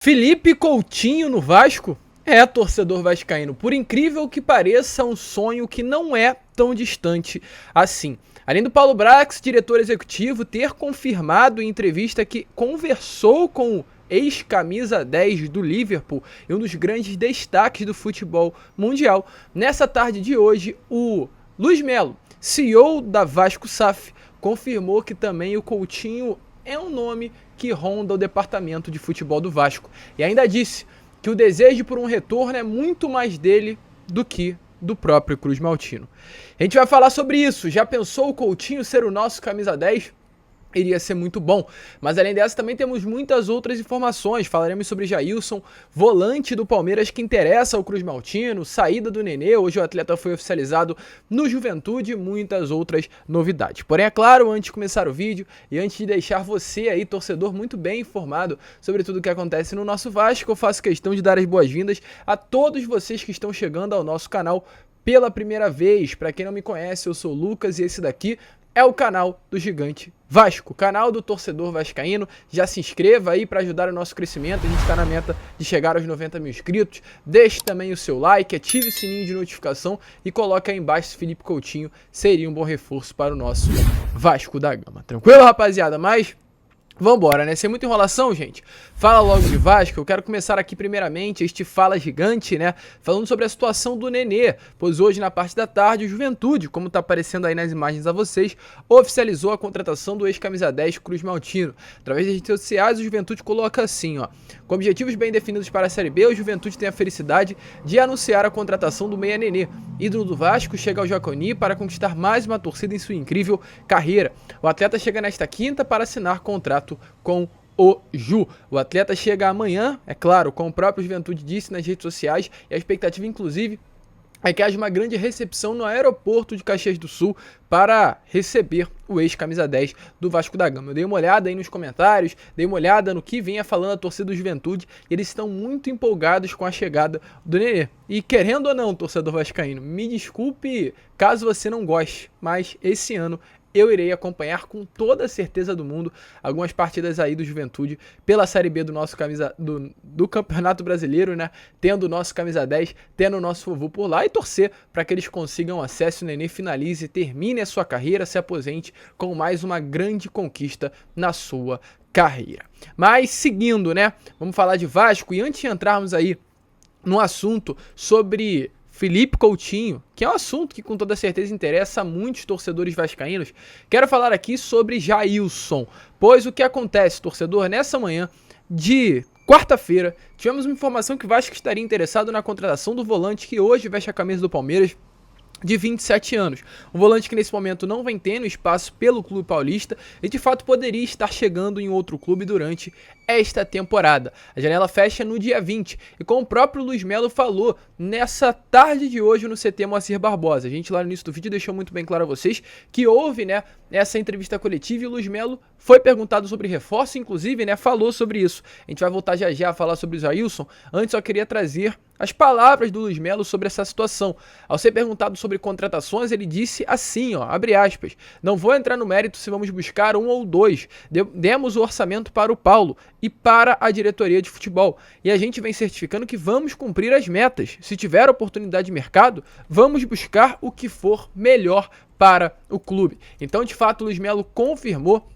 Felipe Coutinho no Vasco? É, torcedor vascaíno, por incrível que pareça, um sonho que não é tão distante assim. Além do Paulo Brax, diretor executivo, ter confirmado em entrevista que conversou com o ex-camisa 10 do Liverpool e um dos grandes destaques do futebol mundial, nessa tarde de hoje, o Luiz Melo, CEO da Vasco SAF, confirmou que também o Coutinho é um nome que ronda o departamento de futebol do Vasco. E ainda disse que o desejo por um retorno é muito mais dele do que do próprio Cruz Maltino. A gente vai falar sobre isso. Já pensou o Coutinho ser o nosso camisa 10? Iria ser muito bom, mas além dessa também temos muitas outras informações. Falaremos sobre Jailson, volante do Palmeiras que interessa ao Cruz Maltino, saída do Nenê, hoje o atleta foi oficializado no Juventude e muitas outras novidades. Porém, é claro, antes de começar o vídeo e antes de deixar você aí, torcedor, muito bem informado sobre tudo o que acontece no nosso Vasco, eu faço questão de dar as boas-vindas a todos vocês que estão chegando ao nosso canal pela primeira vez. Para quem não me conhece, eu sou o Lucas e esse daqui é o canal do Gigante Vasco, canal do torcedor vascaíno. Já se inscreva aí para ajudar o nosso crescimento, a gente está na meta de chegar aos 90 mil inscritos. Deixe também o seu like, ative o sininho de notificação e coloque aí embaixo se Felipe Coutinho seria um bom reforço para o nosso Vasco da Gama. Tranquilo, rapaziada? Mas vambora, né? Sem muita enrolação, gente. Fala logo de Vasco. Eu quero começar aqui primeiramente este Fala Gigante, né? Falando sobre a situação do Nenê. Pois hoje, na parte da tarde, o Juventude, como tá aparecendo aí nas imagens a vocês, oficializou a contratação do ex-camisa 10 Cruz Maltino. Através das redes sociais, o Juventude coloca assim, ó: com objetivos bem definidos para a Série B, o Juventude tem a felicidade de anunciar a contratação do meia Nenê. Ídolo do Vasco, chega ao Jaconi para conquistar mais uma torcida em sua incrível carreira. O atleta chega nesta quinta para assinar contrato com o Ju. O atleta chega amanhã, é claro, como o próprio Juventude disse nas redes sociais, e a expectativa, inclusive, é que haja uma grande recepção no aeroporto de Caxias do Sul para receber o ex-camisa 10 do Vasco da Gama. Eu dei uma olhada aí nos comentários, dei uma olhada no que vinha falando a torcida do Juventude, e eles estão muito empolgados com a chegada do Nenê. E querendo ou não, torcedor vascaíno, me desculpe caso você não goste, mas esse ano eu irei acompanhar com toda a certeza do mundo algumas partidas aí do Juventude pela Série B do nosso do Campeonato Brasileiro, né? Tendo o nosso camisa 10, tendo o nosso vovô por lá, e torcer para que eles consigam acesso, o Nenê finalize, termine a sua carreira, se aposente com mais uma grande conquista na sua carreira. Mas seguindo, né? Vamos falar de Vasco, e antes de entrarmos aí no assunto sobre Felipe Coutinho, que é um assunto que com toda certeza interessa a muitos torcedores vascaínos, quero falar aqui sobre Jailson. Pois o que acontece, torcedor, nessa manhã de quarta-feira, tivemos uma informação que o Vasco estaria interessado na contratação do volante que hoje veste a camisa do Palmeiras, de 27 anos. Um volante que nesse momento não vem tendo espaço pelo clube paulista e de fato poderia estar chegando em outro clube durante esta temporada. A janela fecha no dia 20 e como o próprio Luiz Melo falou nessa tarde de hoje no CT Moacir Barbosa. A gente lá no início do vídeo deixou muito bem claro a vocês que houve, né, essa entrevista coletiva, e o Luiz Melo foi perguntado sobre reforço, inclusive, né, falou sobre isso. A gente vai voltar já já a falar sobre o Jailson. Antes só queria trazer as palavras do Luiz Melo sobre essa situação. Ao ser perguntado sobre contratações, ele disse assim, ó, abre aspas: não vou entrar no mérito se vamos buscar um ou dois. Demos o orçamento para o Paulo e para a diretoria de futebol. E a gente vem certificando que vamos cumprir as metas. Se tiver oportunidade de mercado, vamos buscar o que for melhor para o clube. Então, de fato, o Luiz Melo confirmou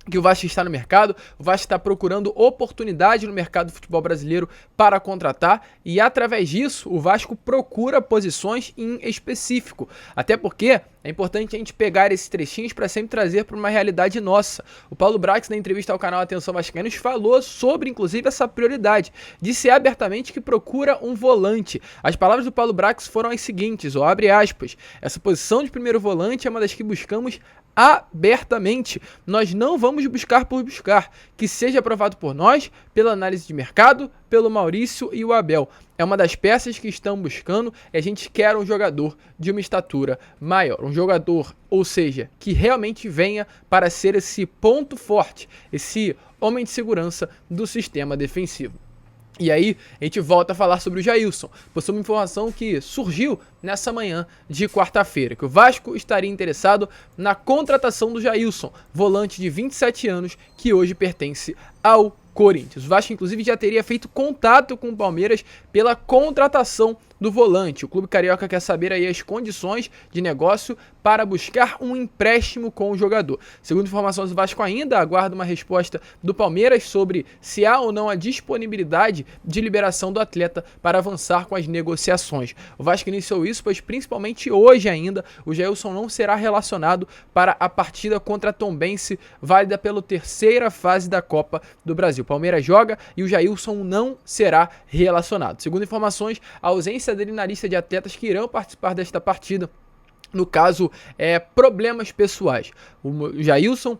que o Vasco está no mercado, o Vasco está procurando oportunidade no mercado do futebol brasileiro para contratar, e através disso o Vasco procura posições em específico, até porque é importante a gente pegar esses trechinhos para sempre trazer para uma realidade nossa. O Paulo Brax, na entrevista ao canal Atenção Vascaínos, falou sobre, inclusive, essa prioridade, disse abertamente que procura um volante. As palavras do Paulo Brax foram as seguintes, ó, abre aspas: essa posição de primeiro volante é uma das que buscamos abertamente. Nós não vamos buscar por buscar, que seja aprovado por nós, pela análise de mercado, pelo Maurício e o Abel. É uma das peças que estão buscando, e a gente quer um jogador de uma estatura maior, um jogador, ou seja, que realmente venha para ser esse ponto forte, esse homem de segurança do sistema defensivo. E aí, a gente volta a falar sobre o Jailson, pois foi uma informação que surgiu nessa manhã de quarta-feira, que o Vasco estaria interessado na contratação do Jailson, volante de 27 anos, que hoje pertence ao Corinthians. O Vasco, inclusive, já teria feito contato com o Palmeiras pela contratação do volante. O clube carioca quer saber aí as condições de negócio para buscar um empréstimo com o jogador. Segundo informações do Vasco, ainda aguarda uma resposta do Palmeiras sobre se há ou não a disponibilidade de liberação do atleta para avançar com as negociações. O Vasco iniciou isso, pois principalmente hoje ainda o Jailson não será relacionado para a partida contra a Tombense, válida pela terceira fase da Copa do Brasil. O Palmeiras joga e o Jailson não será relacionado. Segundo informações, a ausência dele na lista de atletas que irão participar desta partida, no caso, problemas pessoais. O Jailson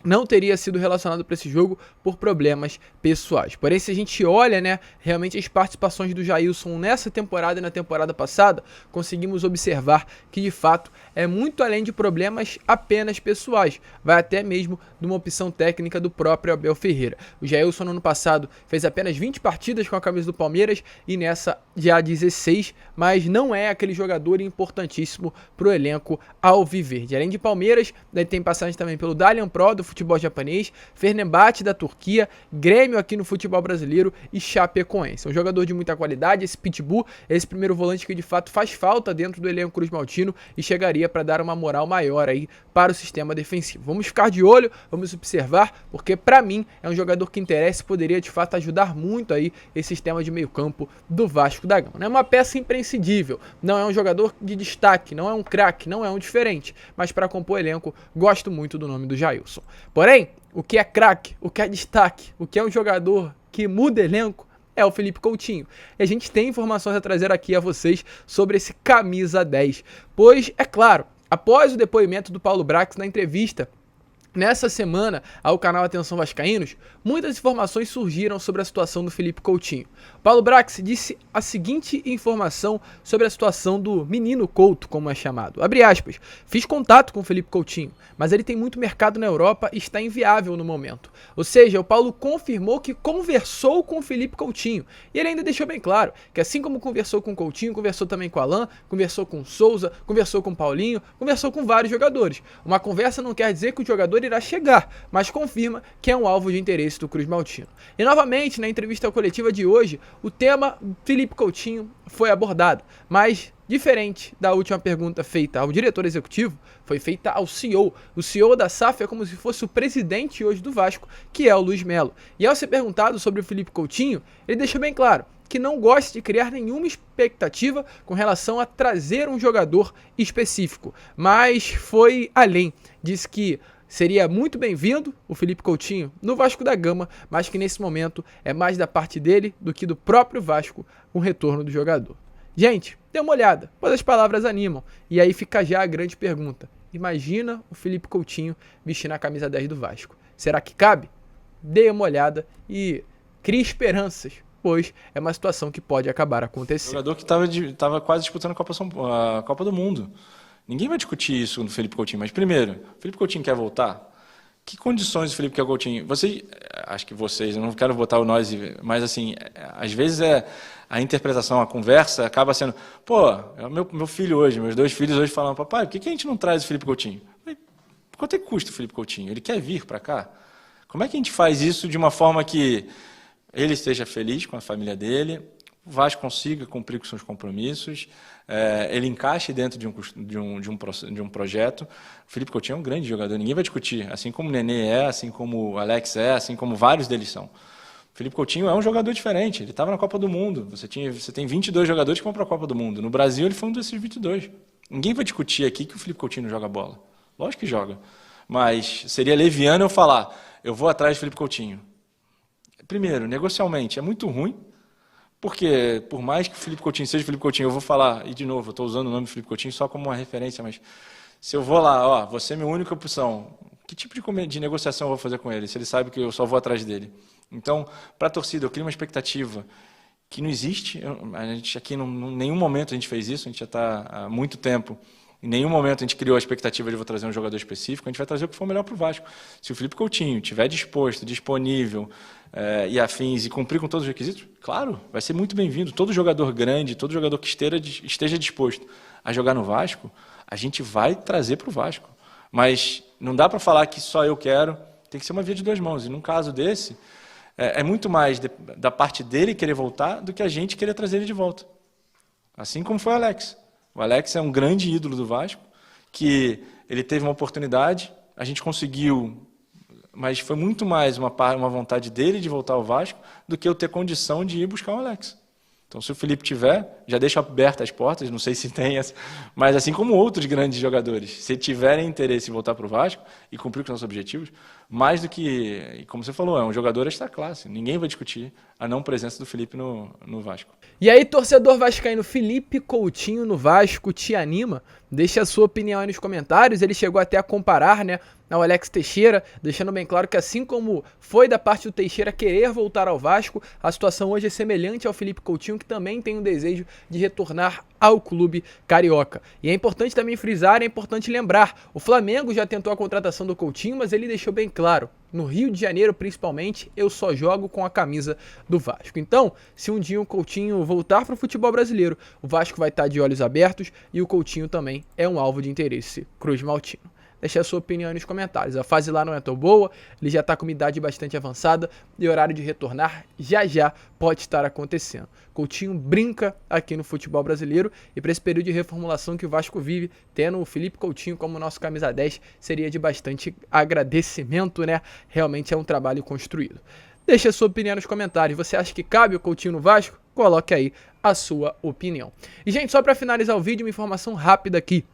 não teria sido relacionado para esse jogo por problemas pessoais. Porém, se a gente olha, né, realmente as participações do Jailson nessa temporada e na temporada passada, conseguimos observar que, de fato, é muito além de problemas apenas pessoais. Vai até mesmo de uma opção técnica do próprio Abel Ferreira. O Jailson, no ano passado, fez apenas 20 partidas com a camisa do Palmeiras e nessa já 16, mas não é aquele jogador importantíssimo para o elenco alviverde. Além de Palmeiras, ele tem passagem também pelo Dalian Pro, do futebol japonês, Fenerbahçe da Turquia, Grêmio aqui no futebol brasileiro e Chapecoense. É um jogador de muita qualidade, esse pitbull, esse primeiro volante que de fato faz falta dentro do elenco cruzmaltino e chegaria para dar uma moral maior aí para o sistema defensivo. Vamos ficar de olho, vamos observar, porque para mim é um jogador que interessa e poderia de fato ajudar muito aí esse sistema de meio campo do Vasco da Gama. Não é uma peça imprescindível, não é um jogador de destaque, não é um craque, não é um diferente, mas para compor elenco, gosto muito do nome do Jailson. Porém, o que é craque, o que é destaque, o que é um jogador que muda elenco é o Felipe Coutinho. E a gente tem informações a trazer aqui a vocês sobre esse camisa 10. Pois, é claro, após o depoimento do Paulo Brax na entrevista nessa semana ao canal Atenção Vascaínos, muitas informações surgiram sobre a situação do Felipe Coutinho. Paulo Brax disse a seguinte informação sobre a situação do menino Couto, como é chamado. Abre aspas, fiz contato com o Felipe Coutinho, mas ele tem muito mercado na Europa e está inviável no momento. Ou seja, o Paulo confirmou que conversou com o Felipe Coutinho. E ele ainda deixou bem claro que assim como conversou com o Coutinho, conversou também com o Alan, conversou com o Souza, conversou com o Paulinho, conversou com vários jogadores. Uma conversa não quer dizer que o jogador irá chegar, mas confirma que é um alvo de interesse do cruzmaltino. E novamente, na entrevista coletiva de hoje, o tema Felipe Coutinho foi abordado, mas diferente da última pergunta feita ao diretor executivo, foi feita ao CEO. O CEO da SAF é como se fosse o presidente hoje do Vasco, que é o Luiz Melo. E ao ser perguntado sobre o Felipe Coutinho, ele deixou bem claro que não gosta de criar nenhuma expectativa com relação a trazer um jogador específico, mas foi além. Disse que seria muito bem-vindo o Felipe Coutinho no Vasco da Gama, mas que nesse momento é mais da parte dele do que do próprio Vasco o retorno do jogador. Gente, dê uma olhada, pois as palavras animam. E aí fica já a grande pergunta. Imagina o Felipe Coutinho vestindo a camisa 10 do Vasco. Será que cabe? Dê uma olhada e crie esperanças, pois é uma situação que pode acabar acontecendo. Jogador que estava quase disputando a Copa do Mundo. Ninguém vai discutir isso no Felipe Coutinho, mas primeiro, o Felipe Coutinho quer voltar? Que condições o Felipe quer Coutinho? Acho que vocês, eu não quero botar o nós, mas assim, às vezes a interpretação, a conversa acaba sendo, é o meu filho hoje, meus dois filhos hoje falam, papai, por que a gente não traz o Felipe Coutinho? Quanto é que custa o Felipe Coutinho? Ele quer vir para cá? Como é que a gente faz isso de uma forma que ele esteja feliz com a família dele, o Vasco consiga cumprir com seus compromissos, ele encaixe dentro de um projeto. O Felipe Coutinho é um grande jogador, ninguém vai discutir, assim como o Nenê é, assim como o Alex é, assim como vários deles são. O Felipe Coutinho é um jogador diferente, ele estava na Copa do Mundo, você tem 22 jogadores que vão para a Copa do Mundo, no Brasil ele foi um desses 22. Ninguém vai discutir aqui que o Felipe Coutinho não joga bola, lógico que joga, mas seria leviano eu falar, eu vou atrás do Felipe Coutinho. Primeiro, negocialmente, é muito ruim, porque por mais que o Felipe Coutinho seja o Felipe Coutinho, eu vou falar, e de novo, eu estou usando o nome do Felipe Coutinho só como uma referência, mas se eu vou lá, você é minha única opção, que tipo de negociação eu vou fazer com ele, se ele sabe que eu só vou atrás dele? Então, para a torcida, eu crio uma expectativa que não existe, a gente aqui, em nenhum momento a gente fez isso, a gente já está há muito tempo, em nenhum momento a gente criou a expectativa de vou trazer um jogador específico, a gente vai trazer o que for melhor para o Vasco. Se o Felipe Coutinho estiver disposto, disponível e afins e cumprir com todos os requisitos, claro, vai ser muito bem-vindo. Todo jogador grande, todo jogador que esteja disposto a jogar no Vasco, a gente vai trazer para o Vasco. Mas não dá para falar que só eu quero, tem que ser uma via de duas mãos. E num caso desse, é muito mais da parte dele querer voltar do que a gente querer trazer ele de volta. Assim como foi o Alex. O Alex é um grande ídolo do Vasco, que ele teve uma oportunidade, a gente conseguiu, mas foi muito mais uma vontade dele de voltar ao Vasco do que eu ter condição de ir buscar o Alex. Então, se o Felipe tiver, já deixa abertas as portas, não sei se tem essa, mas assim como outros grandes jogadores, se tiverem interesse em voltar para o Vasco e cumprir com os nossos objetivos, mais do que, como você falou, é um jogador extra classe, ninguém vai discutir a não presença do Felipe no Vasco. E aí, torcedor vascaíno, Felipe Coutinho no Vasco te anima? Deixa a sua opinião aí nos comentários. Ele chegou até a comparar, né, ao Alex Teixeira, deixando bem claro que assim como foi da parte do Teixeira querer voltar ao Vasco, a situação hoje é semelhante ao Felipe Coutinho, que também tem o desejo de retornar ao clube carioca. E é importante também frisar, é importante lembrar, o Flamengo já tentou a contratação do Coutinho, mas ele deixou bem claro, no Rio de Janeiro principalmente, eu só jogo com a camisa do Vasco. Então, se um dia o Coutinho voltar para o futebol brasileiro, o Vasco vai estar de olhos abertos e o Coutinho também é um alvo de interesse cruz-maltino. Deixe a sua opinião aí nos comentários. A fase lá não é tão boa, ele já está com uma idade bastante avançada e o horário de retornar já pode estar acontecendo. Coutinho brinca aqui no futebol brasileiro e para esse período de reformulação que o Vasco vive, tendo o Felipe Coutinho como nosso camisa 10 seria de bastante agradecimento, né? Realmente é um trabalho construído. Deixe a sua opinião nos comentários. Você acha que cabe o Coutinho no Vasco? Coloque aí a sua opinião. E, gente, só para finalizar o vídeo, uma informação rápida aqui.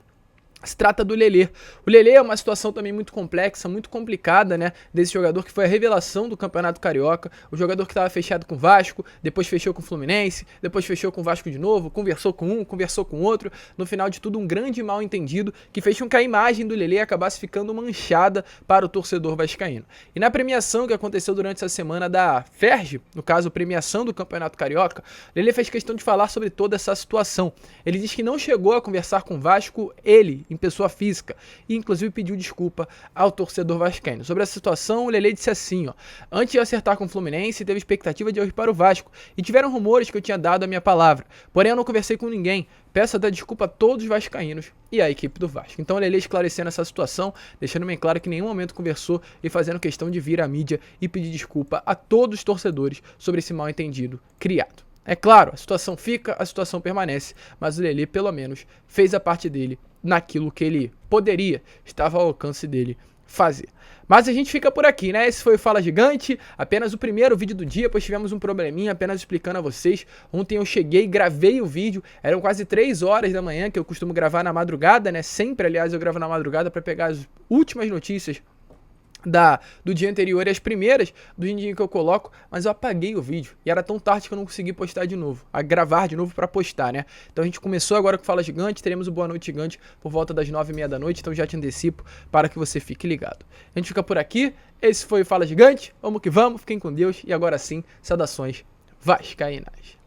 Se trata do Lelê. O Lelê é uma situação também muito complexa, muito complicada, né? Desse jogador que foi a revelação do Campeonato Carioca. O jogador que estava fechado com o Vasco, depois fechou com o Fluminense, depois fechou com o Vasco de novo, conversou com um, conversou com outro. No final de tudo, um grande mal entendido que fez com que a imagem do Lelê acabasse ficando manchada para o torcedor vascaíno. E na premiação que aconteceu durante essa semana da FERJ, no caso, premiação do Campeonato Carioca, Lelê fez questão de falar sobre toda essa situação. Ele diz que não chegou a conversar com o Vasco, ele, em pessoa física, e inclusive pediu desculpa ao torcedor vascaíno. Sobre essa situação, o Lelê disse assim, ó: antes de eu acertar com o Fluminense, teve expectativa de eu ir para o Vasco, e tiveram rumores que eu tinha dado a minha palavra, porém eu não conversei com ninguém, peço até desculpa a todos os vascaínos e a equipe do Vasco. Então o Lelê esclarecendo essa situação, deixando bem claro que em nenhum momento conversou e fazendo questão de vir à mídia e pedir desculpa a todos os torcedores sobre esse mal entendido criado. É claro, a situação fica, a situação permanece, mas o Lelê pelo menos fez a parte dele naquilo que ele poderia, estava ao alcance dele fazer. Mas a gente fica por aqui, né? Esse foi o Fala Gigante, apenas o primeiro vídeo do dia, pois tivemos um probleminha, apenas explicando a vocês. Ontem eu cheguei, gravei o vídeo, eram quase 3 horas da manhã, que eu costumo gravar na madrugada, né? Sempre, aliás, eu gravo na madrugada para pegar as últimas notícias do dia anterior e as primeiras do dia que eu coloco, mas eu apaguei o vídeo e era tão tarde que eu não consegui postar de novo, a gravar de novo para postar, né? Então a gente começou agora com Fala Gigante, teremos o Boa Noite Gigante por volta das 9h30 da noite, então já te antecipo para que você fique ligado. A gente fica por aqui, esse foi o Fala Gigante, vamos que vamos, fiquem com Deus e agora sim, saudações vascaínas.